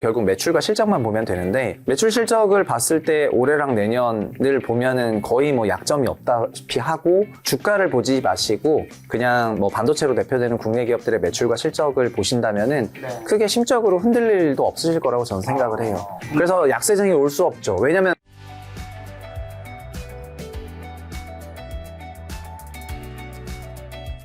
결국 매출과 실적만 보면 되는데 매출 실적을 봤을 때 올해랑 내년을 보면은 거의 뭐 약점이 없다시피 하고 주가를 보지 마시고 그냥 뭐 반도체로 대표되는 국내 기업들의 매출과 실적을 보신다면은 크게 심적으로 흔들릴 일도 없으실 거라고 저는 생각을 해요. 그래서 약세장이 올 수 없죠. 왜냐면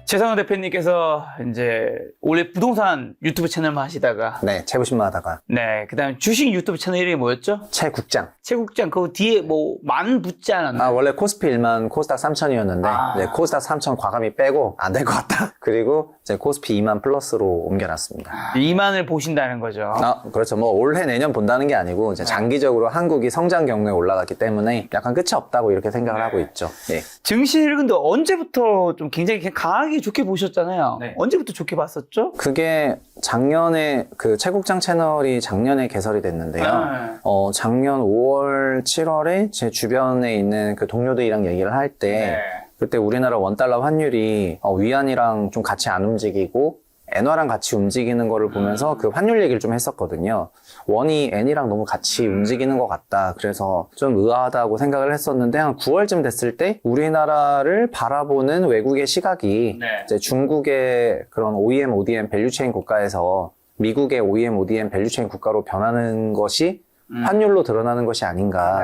최상원 대표님께서 이제 원래 부동산 유튜브 채널만 하시다가 네, 채부신마하다가 네, 그다음에 주식 유튜브 채널 이름이 뭐였죠? 채국장. 최국장 그 뒤에 뭐 만 붙지 않았나? 원래 코스피 1만 코스닥 3천이었는데 네, 코스닥 3천 과감히 빼고 안 될 것 같다. 그리고 이제 코스피 2만 플러스로 옮겨놨습니다. 2만을 보신다는 거죠. 그렇죠. 뭐 올해 내년 본다는 게 아니고 이제 장기적으로 한국이 성장 경로에 올라갔기 때문에 약간 끝이 없다고 이렇게 생각을 하고 있죠. 네. 증시를 근데 언제부터 좀 굉장히 강하게 좋게 보셨잖아요. 네. 언제부터 좋게 봤었죠? 그게 작년에 그 채국장 채널이 작년에 개설이 됐는데요. 작년 5월, 7월에 제 주변에 있는 그 동료들이랑 얘기를 할 때 그때 우리나라 원달러 환율이 위안이랑 좀 같이 안 움직이고 엔화랑 같이 움직이는 거를 보면서 그 환율 얘기를 좀 했었거든요. 원이 엔이랑 너무 같이 움직이는 것 같다. 그래서 좀 의아하다고 생각을 했었는데 한 9월쯤 됐을 때 우리나라를 바라보는 외국의 시각이 이제 중국의 그런 OEM, ODM 밸류체인 국가에서 미국의 OEM, ODM 밸류체인 국가로 변하는 것이 환율로 드러나는 것이 아닌가.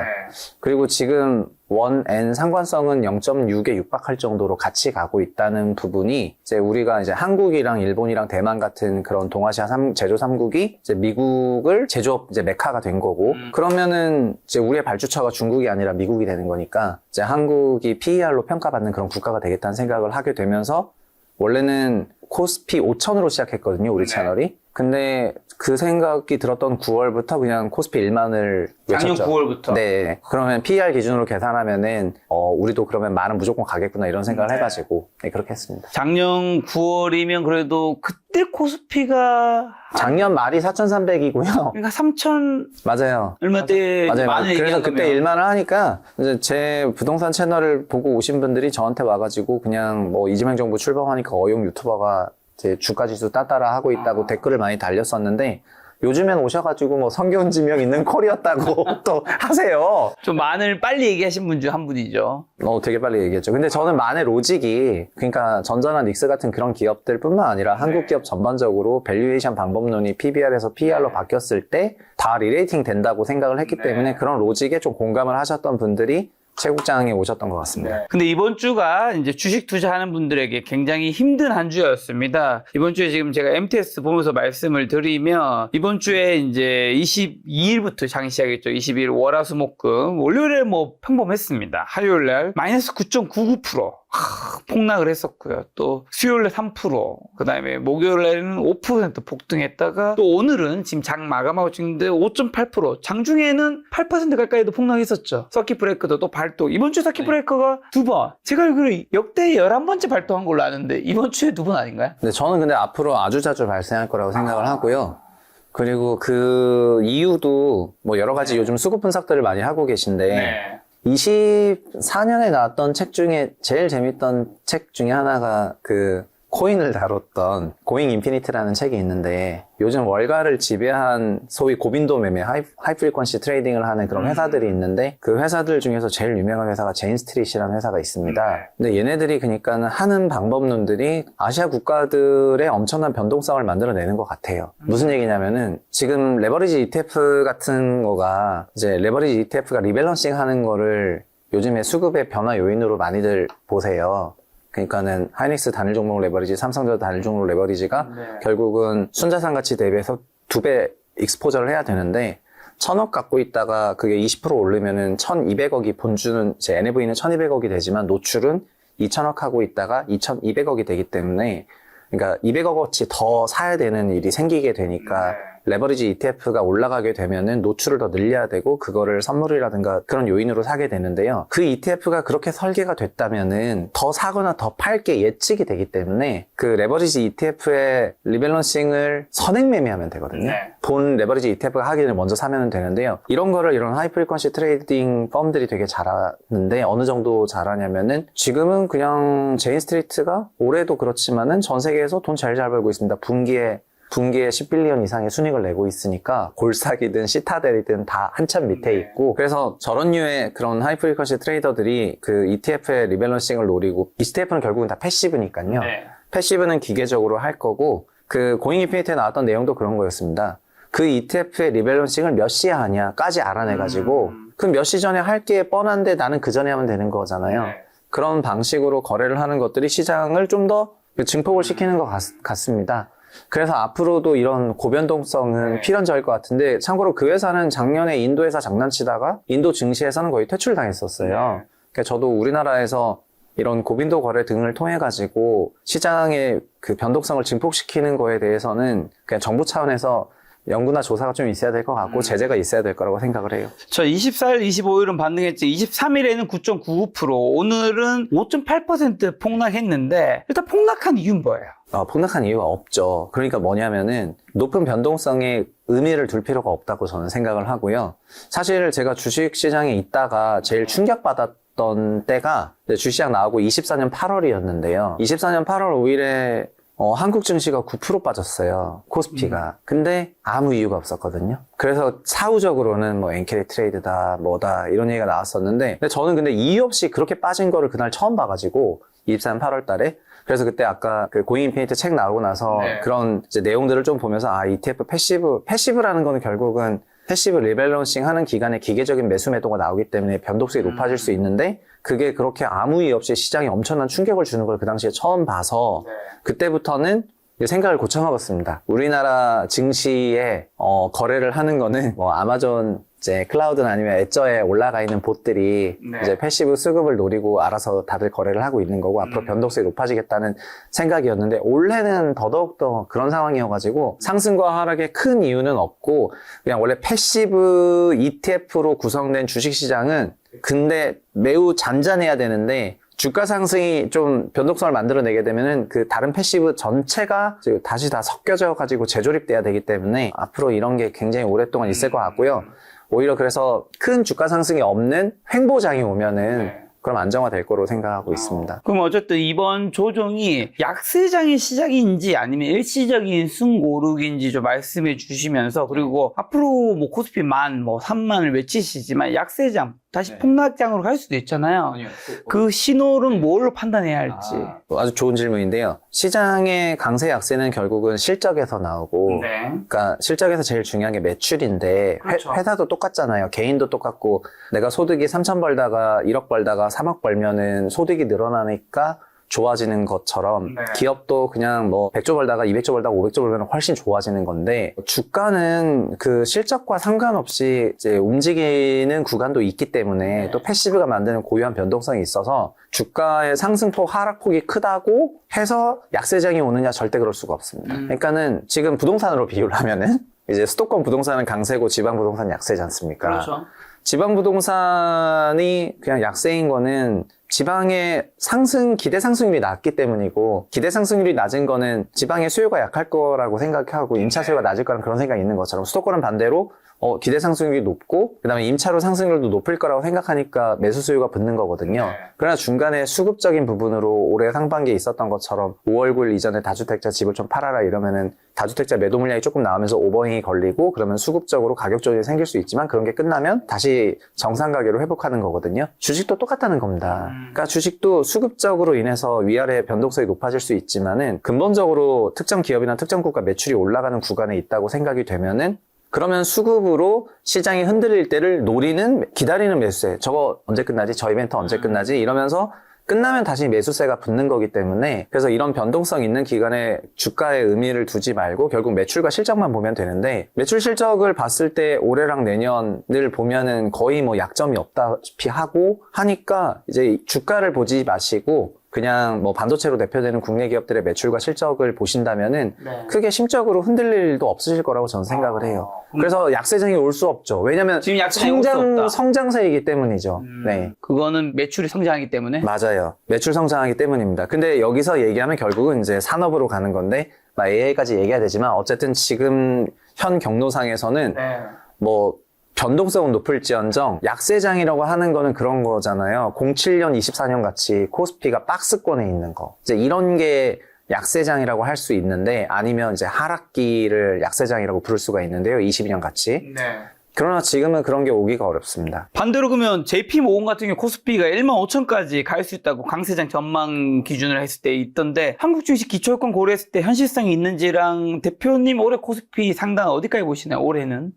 그리고 지금 원, 엔 상관성은 0.6에 육박할 정도로 같이 가고 있다는 부분이 이제 우리가 이제 한국이랑 일본이랑 대만 같은 그런 동아시아 제조 3국이 이제 미국을 제조업 이제 메카가 된 거고 그러면은 이제 우리의 발주처가 중국이 아니라 미국이 되는 거니까 이제 한국이 PER로 평가받는 그런 국가가 되겠다는 생각을 하게 되면서 원래는 코스피 5천으로 시작했거든요, 우리 채널이. 근데 그 생각이 들었던 9월부터 그냥 코스피 1만을 작년 외쳤죠. 9월부터. 네. 그러면 PER 기준으로 계산하면은 우리도 그러면 만은 무조건 가겠구나 이런 생각을 해가지고 네, 그렇게 했습니다. 작년 9월이면 그래도 그때 코스피가 작년 말이 4,300이고요. 그러니까 3천 맞아요. 얼마대 맞아요. 만을 그래서 얘기한 그때 거면. 1만을 하니까 이제 제 부동산 채널을 보고 오신 분들이 저한테 와가지고 그냥 뭐 이재명 정부 출범하니까 어용 유튜버가 제 주가지수 따따라 하고 있다고 댓글을 많이 달렸었는데 요즘엔 오셔가지고 뭐 성견지명 있는 콜이었다고 또 하세요. 좀 만을 빨리 얘기하신 분 중 한 분이죠. 되게 빨리 얘기했죠. 근데 저는 만의 로직이 그러니까 전자나 닉스 같은 그런 기업들뿐만 아니라 한국 기업 전반적으로 밸류에이션 방법론이 PBR에서 PER로 바뀌었을 때 다 리레이팅 된다고 생각을 했기 때문에 그런 로직에 좀 공감을 하셨던 분들이 채국장에 오셨던 것 같습니다. 근데 이번 주가 이제 주식 투자하는 분들에게 굉장히 힘든 한 주였습니다. 이번 주에 지금 제가 MTS 보면서 말씀을 드리면 이번 주에 이제 22일부터 장이 시작했죠. 22일 월화수목금 월요일에 뭐 평범했습니다. 화요일 날 마이너스 9.99% 폭락을 했었고요. 또 수요일에 3%, 그 다음에 목요일에는 5% 폭등했다가 또 오늘은 지금 장 마감하고 찍는데 5.8%, 장중에는 8% 가까이도 폭락했었죠. 서킷 브레이커도 또 발동. 이번 주 서킷 브레이커가 두 번. 제가 알기로 역대 11번째 발동한 걸로 아는데 이번 주에 두 번 아닌가요? 근데 저는 근데 앞으로 아주 자주 발생할 거라고 생각을 하고요. 그리고 그 이유도 뭐 여러 가지 요즘 수급 분석들을 많이 하고 계신데 24년에 나왔던 책 중에 제일 재밌던 책 중에 하나가 그 코인을 다뤘던 고잉 인피니트라는 책이 있는데 요즘 월가를 지배한 소위 고빈도 매매 하이 프리퀀시 트레이딩을 하는 그런 회사들이 있는데 그 회사들 중에서 제일 유명한 회사가 제인 스트릿이라는 회사가 있습니다. 근데 얘네들이 그러니까는 하는 방법론들이 아시아 국가들의 엄청난 변동성을 만들어내는 것 같아요. 무슨 얘기냐면은 지금 레버리지 ETF 같은 거가 이제 레버리지 ETF가 리밸런싱 하는 거를 요즘에 수급의 변화 요인으로 많이들 보세요. 그러니까는 하이닉스 단일 종목 레버리지, 삼성전자 단일 종목 레버리지가 결국은 순자산 가치 대비해서 2배 익스포저를 해야 되는데 1,000억 갖고 있다가 그게 20% 오르면은 1,200억이 본주는 제 NAV는 1,200억이 되지만 노출은 2,000억 하고 있다가 2,200억이 되기 때문에 그러니까 200억어치 더 사야 되는 일이 생기게 되니까 레버리지 ETF가 올라가게 되면은 노출을 더 늘려야 되고 그거를 선물이라든가 그런 요인으로 사게 되는데요. 그 ETF가 그렇게 설계가 됐다면은 더 사거나 더 팔 게 예측이 되기 때문에 그 레버리지 ETF의 리밸런싱을 선행 매매하면 되거든요. 본 레버리지 ETF가 하기 전에 먼저 사면 되는데요. 이런 거를 이런 하이 프리퀀시 트레이딩 펌들이 되게 잘하는데 어느 정도 잘하냐면은 지금은 그냥 제인 스트리트가 올해도 그렇지만은 전 세계에서 돈 제일 잘 벌고 있습니다. 분기에 분기에 10빌리언 이상의 순익을 내고 있으니까 골사기든 시타델이든 다 한참 밑에 있고, 그래서 저런 류의 그런 하이프리퀀시 트레이더들이 그 ETF의 리밸런싱을 노리고, ETF는 결국은 다 패시브니까요. 패시브는 기계적으로 할 거고, 그 고잉 인피니트에 나왔던 내용도 그런 거였습니다. 그 ETF의 리밸런싱을 몇 시에 하냐까지 알아내가지고, 그럼 몇 시 전에 할 게 뻔한데 나는 그 전에 하면 되는 거잖아요. 그런 방식으로 거래를 하는 것들이 시장을 좀 더 증폭을 시키는 것 같습니다. 그래서 앞으로도 이런 고변동성은 필연적일 것 같은데, 참고로 그 회사는 작년에 인도 회사 장난치다가 인도 증시에서는 거의 퇴출당했었어요. 그러니까 저도 우리나라에서 이런 고빈도 거래 등을 통해 가지고 시장의 그 변동성을 증폭시키는 거에 대해서는 그냥 정부 차원에서 연구나 조사가 좀 있어야 될 것 같고 제재가 있어야 될 거라고 생각을 해요. 저 24일, 25일은 반등했지 23일에는 9.99%, 오늘은 5.8% 폭락했는데 일단 폭락한 이유는 뭐예요? 폭락한 이유가 없죠. 그러니까 뭐냐면은 높은 변동성에 의미를 둘 필요가 없다고 저는 생각을 하고요. 사실 제가 주식시장에 있다가 제일 충격받았던 때가 주식시장 나오고 24년 8월이었는데요. 24년 8월 5일에 한국 증시가 9% 빠졌어요. 코스피가. 근데 아무 이유가 없었거든요. 그래서 사후적으로는 뭐 엔캐리 트레이드다, 뭐다, 이런 얘기가 나왔었는데, 저는 근데 이유 없이 그렇게 빠진 거를 그날 처음 봐가지고, 24년 8월 달에. 그래서 그때 아까 그 고잉 인피니트 책 나오고 나서 그런 이제 내용들을 좀 보면서, ETF 패시브라는 거는 결국은 패시브 리밸런싱 하는 기간에 기계적인 매수 매도가 나오기 때문에 변동성이 높아질 수 있는데, 그게 그렇게 아무 이유 없이 시장에 엄청난 충격을 주는 걸 그 당시에 처음 봐서 그때부터는 생각을 고쳐먹었습니다. 우리나라 증시에 거래를 하는 거는 뭐 아마존 이제 클라우드나 아니면 엣저에 올라가 있는 봇들이 이제 패시브 수급을 노리고 알아서 다들 거래를 하고 있는 거고 앞으로 변동성이 높아지겠다는 생각이었는데, 올해는 더더욱더 그런 상황이어가지고 상승과 하락의 큰 이유는 없고, 그냥 원래 패시브 ETF로 구성된 주식시장은 근데 매우 잔잔해야 되는데, 주가 상승이 좀 변동성을 만들어내게 되면은 그 다른 패시브 전체가 다시 다 섞여져 가지고 재조립돼야 되기 때문에 앞으로 이런 게 굉장히 오랫동안 있을 것 같고요. 오히려 그래서 큰 주가 상승이 없는 횡보장이 오면은 그럼 안정화될 거로 생각하고 있습니다. 그럼 어쨌든 이번 조정이 약세장의 시작인지 아니면 일시적인 순고르기인지 좀 말씀해 주시면서, 그리고 앞으로 뭐 코스피 만, 뭐 3만을 외치시지만 약세장, 다시 폭락장으로 갈 수도 있잖아요. 그 신호는 뭘로 판단해야 할지. 아주 좋은 질문인데요. 시장의 강세 약세는 결국은 실적에서 나오고, 그러니까 실적에서 제일 중요한 게 매출인데, 그렇죠. 회사도 똑같잖아요. 개인도 똑같고, 내가 소득이 3천 벌다가 1억 벌다가 3억 벌면은 소득이 늘어나니까 좋아지는 것처럼 기업도 그냥 뭐 100조 벌다가 200조 벌다가 500조 벌면 훨씬 좋아지는 건데, 주가는 그 실적과 상관없이 이제 움직이는 구간도 있기 때문에 또 패시브가 만드는 고유한 변동성이 있어서 주가의 상승폭 하락폭이 크다고 해서 약세장이 오느냐, 절대 그럴 수가 없습니다. 그러니까는 지금 부동산으로 비유를 하면은 이제 수도권 부동산은 강세고 지방 부동산 약세지 않습니까? 그렇죠. 지방 부동산이 그냥 약세인 거는 지방의 기대 상승률이 낮기 때문이고, 기대 상승률이 낮은 거는 지방의 수요가 약할 거라고 생각하고 임차 수요가 낮을 거라는 그런 생각이 있는 것처럼, 수도권은 반대로 기대 상승률이 높고 그다음에 임차로 상승률도 높을 거라고 생각하니까 매수 수요가 붙는 거거든요. 그러나 중간에 수급적인 부분으로 올해 상반기에 있었던 것처럼 5월 9일 이전에 다주택자 집을 좀 팔아라 이러면은 다주택자 매도 물량이 조금 나오면서 오버행이 걸리고, 그러면 수급적으로 가격 조정이 생길 수 있지만 그런 게 끝나면 다시 정상 가격으로 회복하는 거거든요. 주식도 똑같다는 겁니다. 그러니까 주식도 수급적으로 인해서 위아래 변동성이 높아질 수 있지만은 근본적으로 특정 기업이나 특정 국가 매출이 올라가는 구간에 있다고 생각이 되면은, 그러면 수급으로 시장이 흔들릴 때를 기다리는 매수세. 저거 언제 끝나지? 저 이벤트 언제 끝나지? 이러면서 끝나면 다시 매수세가 붙는 거기 때문에, 그래서 이런 변동성 있는 기간에 주가에 의미를 두지 말고 결국 매출과 실적만 보면 되는데, 매출 실적을 봤을 때 올해랑 내년을 보면은 거의 뭐 약점이 없다시피 하고 하니까 이제 주가를 보지 마시고 그냥 뭐 반도체로 대표되는 국내 기업들의 매출과 실적을 보신다면은 크게 심적으로 흔들릴 일도 없으실 거라고 저는 생각을 해요. 그래서 약세장이 올 수 없죠. 왜냐면 지금 약세장이 올 수 없다. 성장세이기 때문이죠. 네. 그거는 매출이 성장하기 때문에? 맞아요. 매출 성장하기 때문입니다. 근데 여기서 얘기하면 결국은 이제 산업으로 가는 건데, AI까지 얘기해야 되지만 어쨌든 지금 현 경로상에서는 뭐 변동성은 높을지언정 약세장이라고 하는 거는 그런 거잖아요. 07년, 24년 같이 코스피가 박스권에 있는 거. 이제 이런 게 약세장이라고 할 수 있는데 아니면 이제 하락기를 약세장이라고 부를 수가 있는데요. 22년 같이. 네. 그러나 지금은 그런 게 오기가 어렵습니다. 반대로 그러면 JP 모건 같은 경우 코스피가 15,000까지 갈 수 있다고 강세장 전망 기준을 했을 때 있던데 한국 주식 기초효과 고려했을 때 현실성이 있는지랑 대표님 올해 코스피 상단 어디까지 보시나요? 올해는?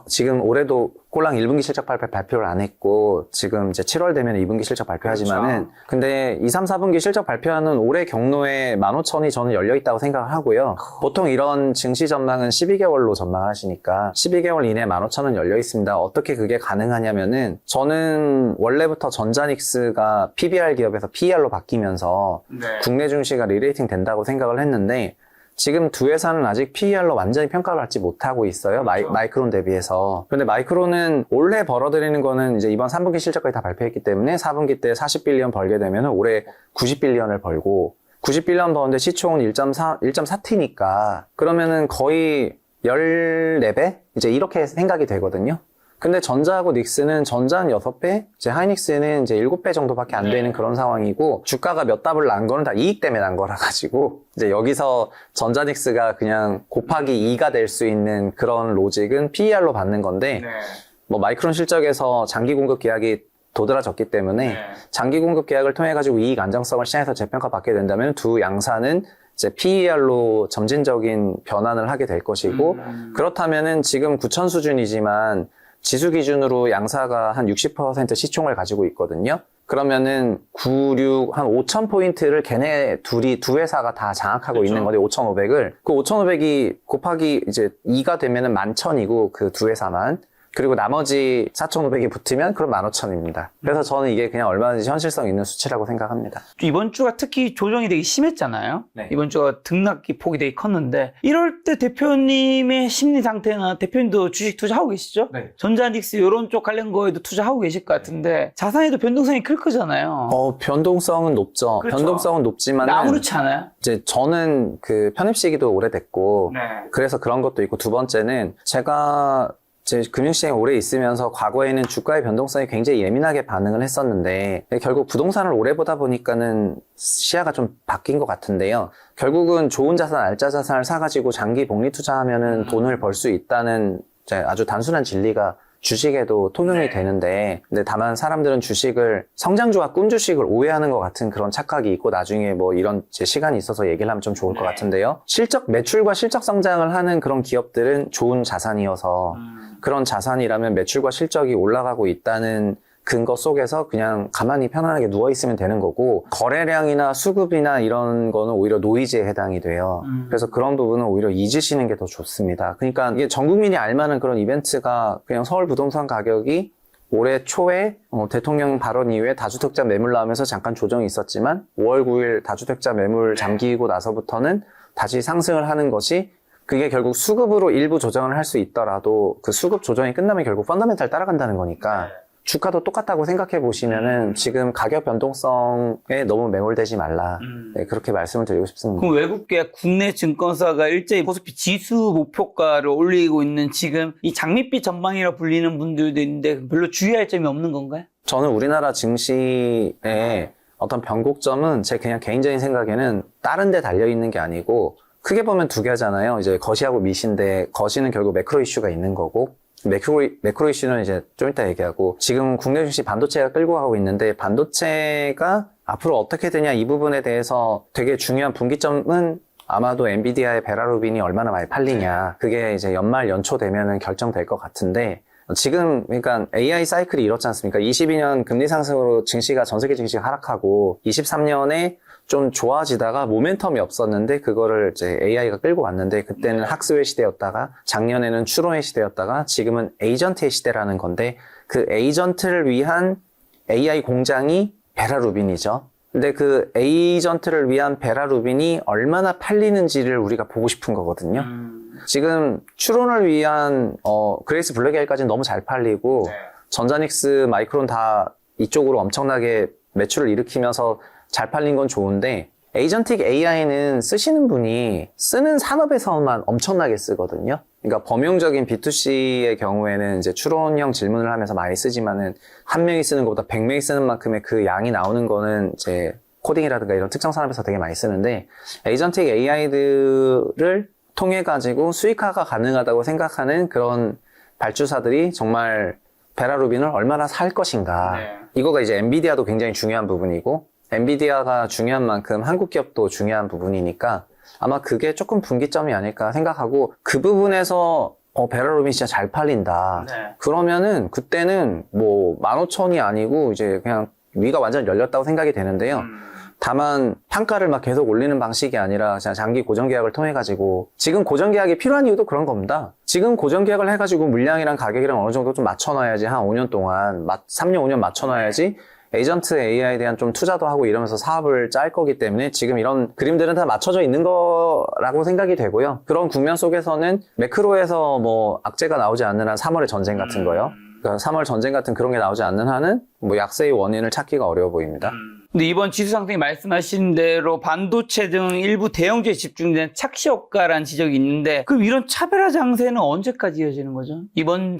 지금 올해도 꼴랑 1분기 실적 발표를 안 했고 지금 이제 7월 되면 2분기 실적 발표하지만은 그렇죠. 근데 2, 3, 4분기 실적 발표하는 올해 경로에 15,000이 저는 열려 있다고 생각을 하고요. 보통 이런 증시 전망은 12개월로 전망하시니까 12개월 이내에 15,000은 열려 있습니다. 어떻게 그게 가능하냐면은 저는 원래부터 전자닉스가 PBR 기업에서 PER로 바뀌면서 국내 증시가 리레이팅 된다고 생각을 했는데 지금 두 회사는 아직 PER로 완전히 평가를 받지 못하고 있어요. 마이크론 대비해서. 근데 마이크론은 올해 벌어들이는 거는 이제 이번 3분기 실적까지 다 발표했기 때문에 4분기 때 40빌리언 벌게 되면 올해 90빌리언을 벌고 90빌리언 버는데 시총은 1.4T니까 그러면은 거의 14배? 이제 이렇게 생각이 되거든요. 근데 전자하고 닉스는 전자는 6배, 이제 하이닉스는 이제 7배 정도밖에 안 되는 그런 상황이고, 주가가 몇 답을 난 거는 다 이익 때문에 난 거라 가지고, 이제 여기서 전자닉스가 그냥 곱하기 2가 될 수 있는 그런 로직은 PER로 받는 건데, 뭐 마이크론 실적에서 장기 공급 계약이 도드라졌기 때문에 장기 공급 계약을 통해 가지고 이익 안정성을 시장에서 재평가 받게 된다면 두 양사는 이제 PER로 점진적인 변환을 하게 될 것이고, 그렇다면은 지금 9천 수준이지만 지수 기준으로 양사가 한 60% 시총을 가지고 있거든요. 그러면은 96, 한 5,000포인트를 걔네 두 회사가 다 장악하고 그렇죠. 있는 건데 5,500을. 그 5,500이 곱하기 이제 2가 되면은 11,000이고 그 두 회사만. 그리고 나머지 4,500이 붙으면 그럼 15,000입니다. 그래서 저는 이게 그냥 얼마든지 현실성 있는 수치라고 생각합니다. 이번 주가 특히 조정이 되게 심했잖아요. 네. 이번 주가 등락기 폭이 되게 컸는데 이럴 때 대표님의 심리 상태나 대표님도 주식 투자하고 계시죠? 네. 전자닉스 이런 쪽 관련 거에도 투자하고 계실 것 같은데 자산에도 변동성이 클 거잖아요. 변동성은 높죠. 그렇죠. 변동성은 높지만 아무렇지 않아요? 이제 저는 그 편입 시기도 오래됐고 그래서 그런 것도 있고 두 번째는 제가 제 금융시장에 오래 있으면서 과거에는 주가의 변동성이 굉장히 예민하게 반응을 했었는데 결국 부동산을 오래 보다 보니까는 시야가 좀 바뀐 것 같은데요. 결국은 좋은 자산, 알짜 자산을 사가지고 장기 복리 투자하면은 돈을 벌 수 있다는 아주 단순한 진리가 주식에도 통용이 되는데, 근데 다만 사람들은 주식을 성장주와 꿈주식을 오해하는 것 같은 그런 착각이 있고 나중에 뭐 이런 제 시간이 있어서 얘기를 하면 좀 좋을 것 같은데요. 매출과 실적 성장을 하는 그런 기업들은 좋은 자산이어서 그런 자산이라면 매출과 실적이 올라가고 있다는 근거 속에서 그냥 가만히 편안하게 누워있으면 되는 거고 거래량이나 수급이나 이런 거는 오히려 노이즈에 해당이 돼요. 그래서 그런 부분은 오히려 잊으시는 게 더 좋습니다. 그러니까 이게 전 국민이 알만한 그런 이벤트가 그냥 서울 부동산 가격이 올해 초에 대통령 발언 이후에 다주택자 매물 나오면서 잠깐 조정이 있었지만 5월 9일 다주택자 매물 잠기고 나서부터는 다시 상승을 하는 것이 그게 결국 수급으로 일부 조정을 할 수 있더라도 그 수급 조정이 끝나면 결국 펀더멘탈 따라간다는 거니까 주가도 똑같다고 생각해 보시면은 지금 가격 변동성에 너무 매몰되지 말라. 네, 그렇게 말씀을 드리고 싶습니다. 그럼 외국계 국내 증권사가 일제히 코스피 지수 목표가를 올리고 있는 지금 이 장밋빛 전망이라 불리는 분들도 있는데 별로 주의할 점이 없는 건가요? 저는 우리나라 증시의 어떤 변곡점은 제 그냥 개인적인 생각에는 다른 데 달려있는 게 아니고 크게 보면 두 개잖아요. 이제 거시하고 미시인데 거시는 결국 매크로 이슈가 있는 거고 매크로 이슈는 이제 좀 이따 얘기하고 지금 국내 증시 반도체가 끌고 가고 있는데 반도체가 앞으로 어떻게 되냐 이 부분에 대해서 되게 중요한 분기점은 아마도 엔비디아의 베라루빈이 얼마나 많이 팔리냐 그게 이제 연말 연초 되면은 결정될 것 같은데 지금 그러니까 AI 사이클이 이렇지 않습니까? 22년 금리 상승으로 증시가 전 세계 증시가 하락하고 23년에 좀 좋아지다가 모멘텀이 없었는데 그거를 이제 AI가 끌고 왔는데 그때는 학습의 시대였다가 작년에는 추론의 시대였다가 지금은 에이전트의 시대라는 건데 그 에이전트를 위한 AI 공장이 베라루빈이죠. 근데 그 에이전트를 위한 베라루빈이 얼마나 팔리는지를 우리가 보고 싶은 거거든요. 지금 추론을 위한 그레이스 블랙에일까지는 너무 잘 팔리고 전자닉스, 마이크론 다 이쪽으로 엄청나게 매출을 일으키면서 잘 팔린 건 좋은데 에이전틱 AI는 쓰시는 분이 쓰는 산업에서만 엄청나게 쓰거든요. 그러니까 범용적인 B2C의 경우에는 이제 추론형 질문을 하면서 많이 쓰지만은 한 명이 쓰는 것보다 100명이 쓰는 만큼의 그 양이 나오는 거는 이제 코딩이라든가 이런 특정 산업에서 되게 많이 쓰는데 에이전틱 AI들을 통해 가지고 수익화가 가능하다고 생각하는 그런 발주사들이 정말 베라루빈을 얼마나 살 것인가. 네. 이거가 이제 엔비디아도 굉장히 중요한 부분이고 엔비디아가 중요한 만큼 한국 기업도 중요한 부분이니까 아마 그게 조금 분기점이 아닐까 생각하고 그 부분에서 베라루빈 진짜 잘 팔린다. 네. 그러면은 그때는 뭐 15,000이 아니고 이제 그냥 위가 완전 열렸다고 생각이 되는데요. 다만 판가를 막 계속 올리는 방식이 아니라 그냥 장기 고정계약을 통해 가지고 지금 고정계약이 필요한 이유도 그런 겁니다. 지금 고정계약을 해가지고 물량이랑 가격이랑 어느 정도 좀 맞춰놔야지 한 5년 동안 3년 5년 맞춰놔야지 에이전트 AI에 대한 좀 투자도 하고 이러면서 사업을 짤 거기 때문에 지금 이런 그림들은 다 맞춰져 있는 거라고 생각이 되고요. 그런 국면 속에서는 매크로에서 뭐 악재가 나오지 않는 한 3월의 전쟁 같은 거요. 그러니까 3월 전쟁 같은 그런 게 나오지 않는 한은 뭐 약세의 원인을 찾기가 어려워 보입니다. 근데 이번 지수 상승이 말씀하신 대로 반도체 등 일부 대형주에 집중된 착시 효과라는 지적이 있는데 그럼 이런 차별화 장세는 언제까지 이어지는 거죠? 이번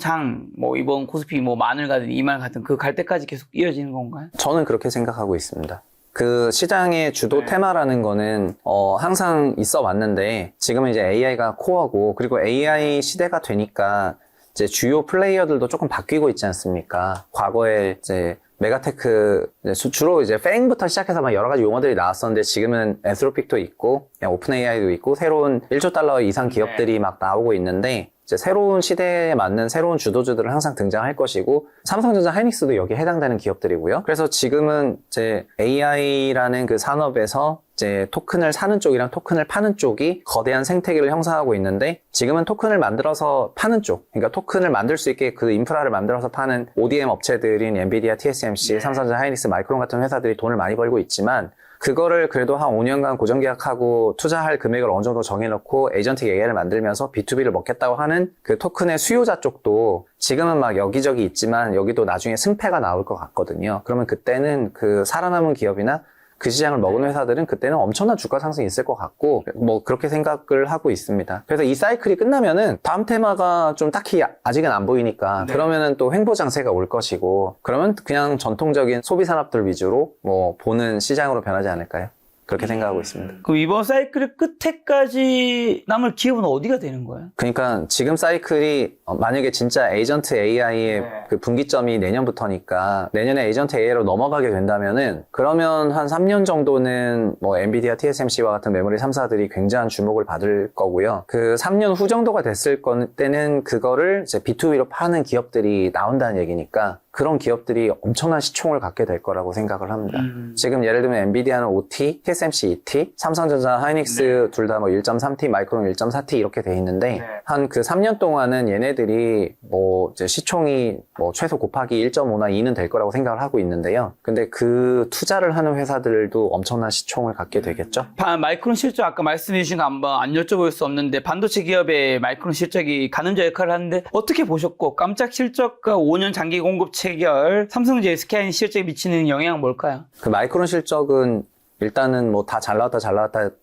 이번 코스피 만을 가든 2만 가든 그 갈 때까지 계속 이어지는 건가요? 저는 그렇게 생각하고 있습니다. 그 시장의 주도 테마라는 거는 항상 있어 왔는데 지금은 이제 AI가 코어고 그리고 AI 시대가 되니까 이제 주요 플레이어들도 조금 바뀌고 있지 않습니까? 과거에 이제 메가테크 주로 이제 팽부터 시작해서 막 여러 가지 용어들이 나왔었는데 지금은 엔스로픽도 있고 그냥 오픈 AI도 있고 새로운 1조 달러 이상 기업들이 막 나오고 있는데 이제 새로운 시대에 맞는 새로운 주도주들은 항상 등장할 것이고 삼성전자 하이닉스도 여기에 해당되는 기업들이고요. 그래서 지금은 이제 AI라는 그 산업에서 이제 토큰을 사는 쪽이랑 토큰을 파는 쪽이 거대한 생태계를 형성하고 있는데 지금은 토큰을 만들어서 파는 쪽, 그러니까 토큰을 만들 수 있게 그 인프라를 만들어서 파는 ODM 업체들인 엔비디아, TSMC, 삼성전자, 하이닉스, 마이크론 같은 회사들이 돈을 많이 벌고 있지만 그거를 그래도 한 5년간 고정계약하고 투자할 금액을 어느 정도 정해놓고 에이전틱 AI를 만들면서 B2B를 먹겠다고 하는 그 토큰의 수요자 쪽도 지금은 막 여기저기 있지만 여기도 나중에 승패가 나올 것 같거든요. 그러면 그때는 그 살아남은 기업이나 그 시장을 먹은 회사들은 그때는 엄청난 주가 상승이 있을 것 같고 뭐 그렇게 생각을 하고 있습니다. 그래서 이 사이클이 끝나면은 다음 테마가 좀 딱히 아직은 안 보이니까 그러면은 또 횡보장세가 올 것이고 그러면 그냥 전통적인 소비 산업들 위주로 뭐 보는 시장으로 변하지 않을까요? 그렇게 생각하고 있습니다. 그럼 이번 사이클의 끝에까지 남을 기업은 어디가 되는 거예요? 그러니까 지금 사이클이 만약에 진짜 에이전트 AI의 그 분기점이 내년부터니까 내년에 에이전트 AI로 넘어가게 된다면은 그러면 한 3년 정도는 뭐 엔비디아, TSMC와 같은 메모리 3사들이 굉장한 주목을 받을 거고요. 그 3년 후 정도가 됐을 때는 그거를 이제 B2B로 파는 기업들이 나온다는 얘기니까 그런 기업들이 엄청난 시총을 갖게 될 거라고 생각을 합니다. 지금 예를 들면 엔비디아는 OT, TSMC ET, 삼성전자, 하이닉스 둘 다 뭐 1.3T, 마이크론 1.4T 이렇게 돼 있는데 한 그 3년 동안은 얘네들이 뭐 이제 시총이 뭐 최소 곱하기 1.5나 2는 될 거라고 생각을 하고 있는데요. 근데 그 투자를 하는 회사들도 엄청난 시총을 갖게 되겠죠. 마이크론 실적 아까 말씀해 주신 거 한번 안 여쭤볼 수 없는데 반도체 기업의 마이크론 실적이 가늠자 역할을 하는데 어떻게 보셨고 깜짝 실적과 5년 장기 공급 체결, 삼성전자, SK하이닉스 실적에 미치는 영향은 뭘까요? 그 마이크론 실적은 일단은 뭐 다 잘 나왔다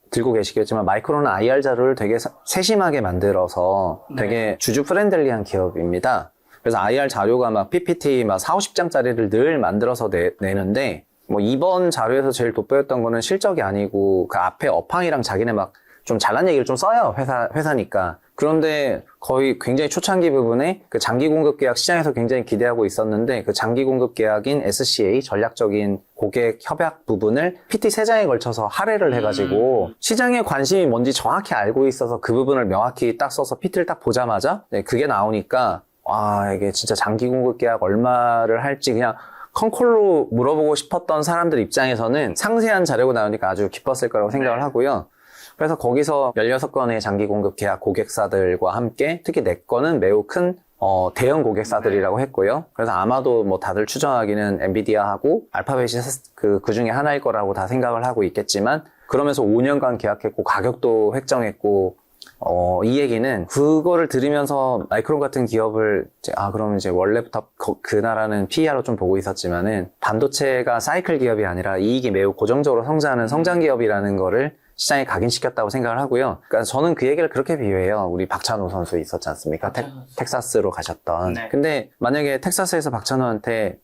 들고 계시겠지만 마이크론은 IR 자료를 되게 세심하게 만들어서 되게 주주 프렌들리한 기업입니다. 그래서 IR 자료가 막 PPT 막 40~50장짜리를 늘 만들어서 내는데 뭐 이번 자료에서 제일 돋보였던 거는 실적이 아니고 그 앞에 업황이랑 자기네 막 좀 잘난 얘기를 좀 써요. 회사니까. 그런데 거의 굉장히 초창기 부분에 그 장기 공급 계약 시장에서 굉장히 기대하고 있었는데 그 장기 공급 계약인 SCA 전략적인 고객 협약 부분을 PT 3장에 걸쳐서 할애를 해가지고 시장의 관심이 뭔지 정확히 알고 있어서 그 부분을 명확히 딱 써서 PT를 딱 보자마자 그게 나오니까 이게 진짜 장기 공급 계약 얼마를 할지 그냥 컨콜로 물어보고 싶었던 사람들 입장에서는 상세한 자료가 나오니까 아주 기뻤을 거라고 생각을 하고요. 그래서 거기서 16건의 장기 공급 계약 고객사들과 함께 특히 4건은 매우 큰 대형 고객사들이라고 했고요. 그래서 아마도 뭐 다들 추정하기는 엔비디아하고 알파벳이 그 중에 하나일 거라고 다 생각을 하고 있겠지만 그러면서 5년간 계약했고 가격도 획정했고 이 얘기는 그거를 들으면서 마이크론 같은 기업을 그러면 이제 원래부터 그 나라는 PER로 좀 보고 있었지만은 반도체가 사이클 기업이 아니라 이익이 매우 고정적으로 성장하는 성장 기업이라는 거를 시장에 각인시켰다고 생각을 하고요. 그러니까 저는 그 얘기를 그렇게 비유해요. 우리 박찬호 선수 있었지 않습니까? 텍사스로 가셨던. 네. 근데 만약에 텍사스에서 박찬호한테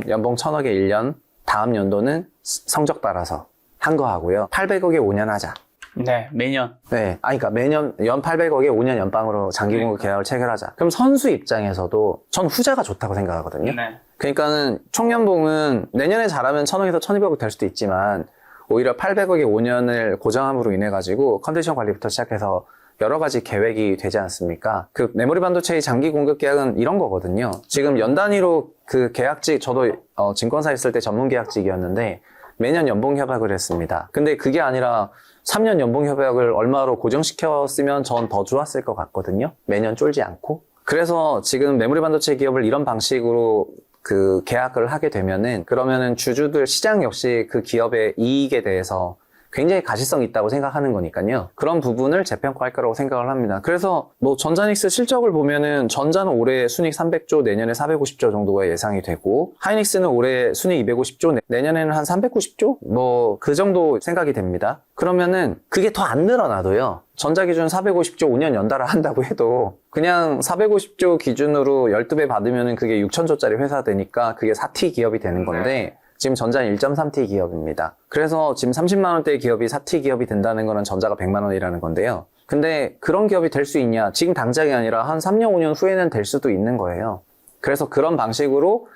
연봉 1,000억에 1년, 다음 연도는 성적 따라서 한 거 하고요. 800억에 5년 하자. 네, 매년. 네. 그러니까 매년 연 800억에 5년 연방으로 장기 공급 계약을 체결하자. 그럼 선수 입장에서도 전 후자가 좋다고 생각하거든요. 네. 그러니까는 총연봉은 내년에 잘하면 1000억에서 1200억 될 수도 있지만 오히려 800억에 5년을 고정함으로 인해 가지고 컨디션 관리부터 시작해서 여러 가지 계획이 되지 않습니까? 그 메모리 반도체의 장기 공급 계약은 이런 거거든요. 지금 연 단위로 그 계약직, 저도 증권사 있을 때 전문 계약직이었는데 매년 연봉 협약을 했습니다. 근데 그게 아니라 3년 연봉 협약을 얼마로 고정시켰으면 전 더 좋았을 것 같거든요. 매년 쫄지 않고. 그래서 지금 메모리 반도체 기업을 이런 방식으로 그 계약을 하게 되면은 그러면은 주주들 시장 역시 그 기업의 이익에 대해서 굉장히 가시성이 있다고 생각하는 거니까요. 그런 부분을 재평가할 거라고 생각을 합니다. 그래서 뭐 전자닉스 실적을 보면은 전자는 올해 순이익 300조, 내년에 450조 정도가 예상이 되고 하이닉스는 올해 순이익 250조, 내년에는 한 390조? 뭐 그 정도 생각이 됩니다. 그러면은 그게 더 안 늘어나도요. 전자 기준 450조 5년 연달아 한다고 해도 그냥 450조 기준으로 12배 받으면은 그게 6천조짜리 회사 되니까 그게 4T 기업이 되는 건데 지금 전자는 1.3T 기업입니다. 그래서 지금 30만 원대의 기업이 4T 기업이 된다는 거는 전자가 100만 원이라는 건데요. 근데 그런 기업이 될 수 있냐? 지금 당장이 아니라 한 3년, 5년 후에는 될 수도 있는 거예요. 그래서 그런 방식으로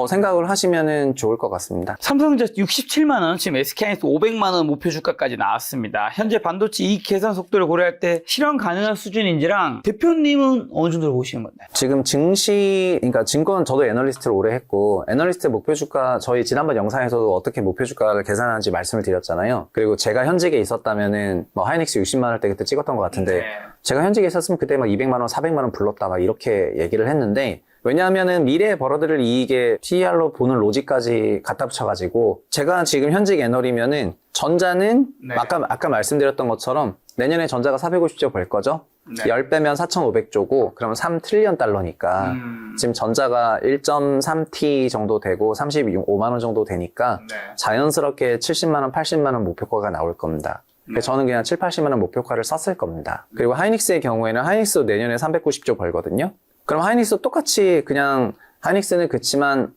생각을 하시면은 좋을 것 같습니다. 삼성전자 67만 원, 지금 SK하이닉스 500만 원 목표 주가까지 나왔습니다. 현재 반도체 이익 계산 속도를 고려할 때 실현 가능한 수준인지랑 대표님은 어느 정도로 보시는 건가요? 지금 그러니까 증권 저도 애널리스트를 오래 했고 애널리스트 목표 주가 저희 지난번 영상에서도 어떻게 목표 주가를 계산하는지 말씀을 드렸잖아요. 그리고 제가 현직에 있었다면은 뭐 하이닉스 60만 원대 그때 찍었던 것 같은데 제가 현직에 있었으면 그때 막 200만 원, 400만 원 불렀다 막 이렇게 얘기를 했는데 왜냐하면은 미래에 벌어들일 이익에 PER로 보는 로직까지 갖다 붙여가지고 제가 지금 현직 애널이면은 전자는 아까 말씀드렸던 것처럼 내년에 전자가 450조 벌 거죠? 10배면 4,500조고 그러면 3트리언 달러니까 지금 전자가 1.3T 정도 되고 35만 원 정도 되니까 자연스럽게 70만 원, 80만 원 목표가가 나올 겁니다. 저는 그냥 7, 80만 원 목표가를 썼을 겁니다. 그리고 하이닉스의 경우에는 하이닉스도 내년에 390조 벌거든요. 그럼 하이닉스도 똑같이 그냥 하이닉스는 그치만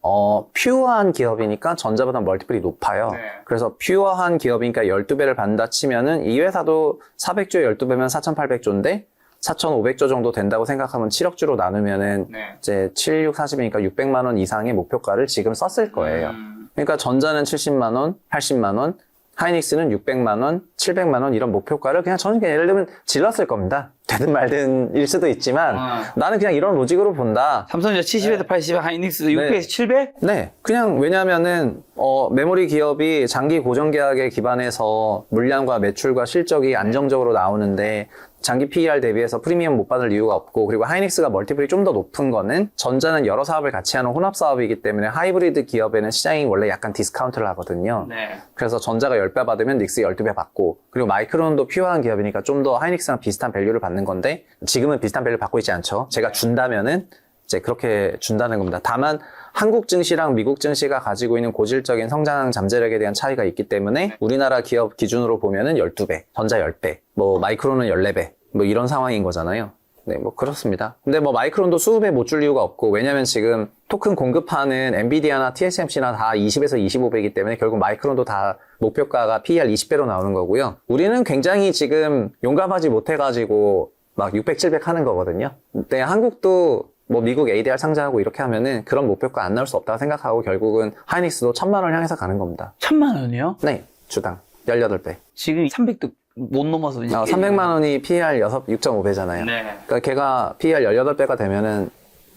퓨어한 기업이니까 전자보다 멀티플이 높아요. 그래서 퓨어한 기업이니까 12배를 받는다 치면은 이 회사도 400조에 12배면 4,800조인데 4,500조 정도 된다고 생각하면 7억주로 나누면은 이제 7, 6, 40이니까 600만 원 이상의 목표가를 지금 썼을 거예요. 그러니까 전자는 70만 원, 80만 원, 하이닉스는 600만 원, 700만 원 이런 목표가를 그냥 저는 예를 들면 질렀을 겁니다. 되든 말든 일 수도 있지만 나는 그냥 이런 로직으로 본다. 삼성전자 70에서 80, 하이닉스 600에서 700? 네. 그냥 왜냐하면은 메모리 기업이 장기 고정 계약에 기반해서 물량과 매출과 실적이 안정적으로 나오는데 장기 PER 대비해서 프리미엄 못 받을 이유가 없고 그리고 하이닉스가 멀티플이 좀 더 높은 거는 전자는 여러 사업을 같이 하는 혼합 사업이기 때문에 하이브리드 기업에는 시장이 원래 약간 디스카운트를 하거든요. 그래서 전자가 10배 받으면 닉스 12배 받고 그리고 마이크론도 퓨어한 기업이니까 좀 더 하이닉스랑 비슷한 밸류를 받는 건데 지금은 비슷한 밸류 받고 있지 않죠. 제가 준다면은 이제 그렇게 준다는 겁니다. 다만 한국 증시랑 미국 증시가 가지고 있는 고질적인 성장 잠재력에 대한 차이가 있기 때문에 우리나라 기업 기준으로 보면은 12배, 전자 10배, 뭐 마이크론은 14배, 뭐 이런 상황인 거잖아요. 네, 뭐 그렇습니다. 근데 뭐 마이크론도 20배 못 줄 이유가 없고 왜냐면 지금 토큰 공급하는 엔비디아나 TSMC나 다 20에서 25배이기 때문에 결국 마이크론도 다 목표가가 PER 20배로 나오는 거고요. 우리는 굉장히 지금 용감하지 못해가지고 막 600, 700 하는 거거든요. 근데 한국도 뭐 미국 ADR 상장하고 이렇게 하면은 그런 목표가 안 나올 수 없다고 생각하고 결국은 하이닉스도 1000만 원 향해서 가는 겁니다. 1000만 원이요? 네, 주당 18배. 지금 300도 못 넘어서 300만 원이 PER 6.5배잖아요. 그러니까 걔가 PER 18배가 되면은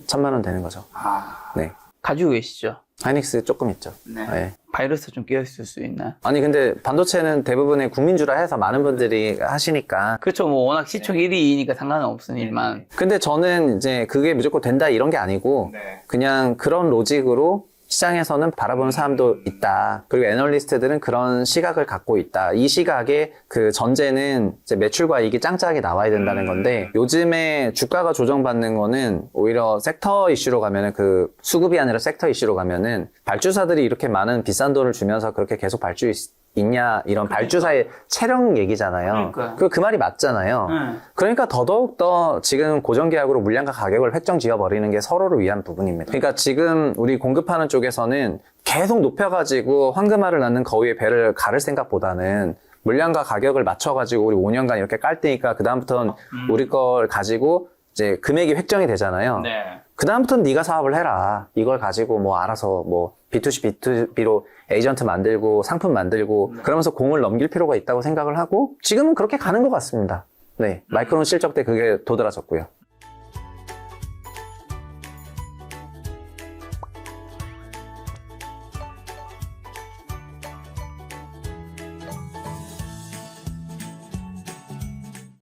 1000만 원 되는 거죠. 네. 가지고 계시죠? 하이닉스 조금 있죠. 네. 바이러스 좀 끼어있을 수 있나? 아니 근데 반도체는 대부분의 국민주라 해서 많은 분들이 하시니까 그렇죠. 뭐 워낙 시총 1위니까 상관은 없은 일만. 근데 저는 이제 그게 무조건 된다 이런 게 아니고 그냥 그런 로직으로 시장에서는 바라보는 사람도 있다. 그리고 애널리스트들은 그런 시각을 갖고 있다. 이 시각의 그 전제는 이제 매출과 이익이 짱짱하게 나와야 된다는 건데 요즘에 주가가 조정받는 거는 오히려 섹터 이슈로 가면은 그 수급이 아니라 섹터 이슈로 가면은 발주사들이 이렇게 많은 비싼 돈을 주면서 그렇게 계속 있냐 이런 발주사의 체력 얘기잖아요. 그러니까요. 그 말이 맞잖아요. 그러니까 더더욱더 지금 고정계약으로 물량과 가격을 획정 지어버리는 게 서로를 위한 부분입니다. 그러니까 지금 우리 공급하는 쪽에서는 계속 높여가지고 황금알을 낳는 거위의 배를 가를 생각보다는 물량과 가격을 맞춰가지고 우리 5년간 이렇게 깔 테니까 그다음부터는 우리 걸 가지고 이제 금액이 획정이 되잖아요. 네. 그다음부터는 네가 사업을 해라. 이걸 가지고 뭐 알아서 뭐 B2C, B2B로 에이전트 만들고 상품 만들고 그러면서 공을 넘길 필요가 있다고 생각을 하고 지금은 그렇게 가는 것 같습니다. 네. 마이크론 실적 때 그게 도드라졌고요.